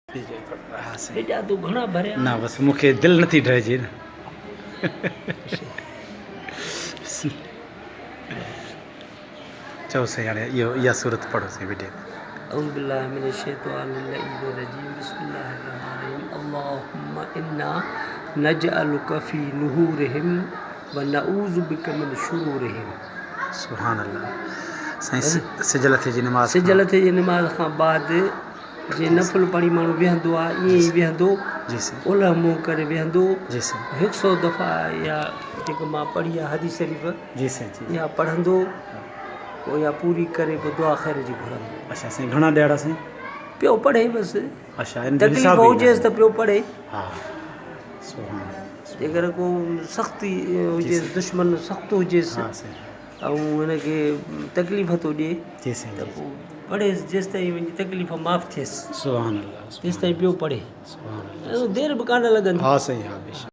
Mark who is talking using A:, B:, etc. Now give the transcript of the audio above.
A: हाँ सही
B: बेटा तू घणा भरिया
A: ना बस मूंखे दिलि नथी ढहिजे न चओ साईं हाणे इहा सूरत पढ़ो साईं वीडियो
B: أعوذ بالله من الشيطان اللعين الرجيم بسم الله الرحمن الرحيم اللهم إنا نجعلك في نهورهم ونعوذ بك من شرورهم
A: सुभान अल्लाह साईं सिजल थे जी नमाज़
B: सिजल ते जी नमाज़ खां बाद जे नफ़ुल पढ़ी माण्हू वेहंदो आहे ईअं ई वेहंदो
A: जी साईं
B: ओलह मुंहुं करे वेहंदो
A: जी साईं
B: 100 दफ़ा या जेको मां पढ़ी आहे हदीस शरीफ़
A: जी साईं जी
B: या पढ़ंदो पोइ या पूरी करे पोइ दुआ ख़ैर जी घुरंदो
A: अच्छा साईं घणा ॾियारा साईं
B: पियो पढ़े बसि
A: अच्छा इन जो
B: तकलीफ़
A: हिसाब
B: हुजेसि त पियो पढ़े
A: हा सुभान
B: जेकर को सख़्ती हुजेसि दुश्मन सख़्तु हुजेसि
A: हा साईं
B: ऐं हिनखे तकलीफ़ थो ॾिए
A: जी साईं
B: त पोइ पढ़ेसि जेसि ताईं वञी तकलीफ़ माफ़ु थिएसि
A: सुभान अल्लाह
B: तेसि ताईं पियो पढ़े
A: सुभान अल्लाह
B: देरि बि कान लॻंदी
A: हा साईं हा बेशक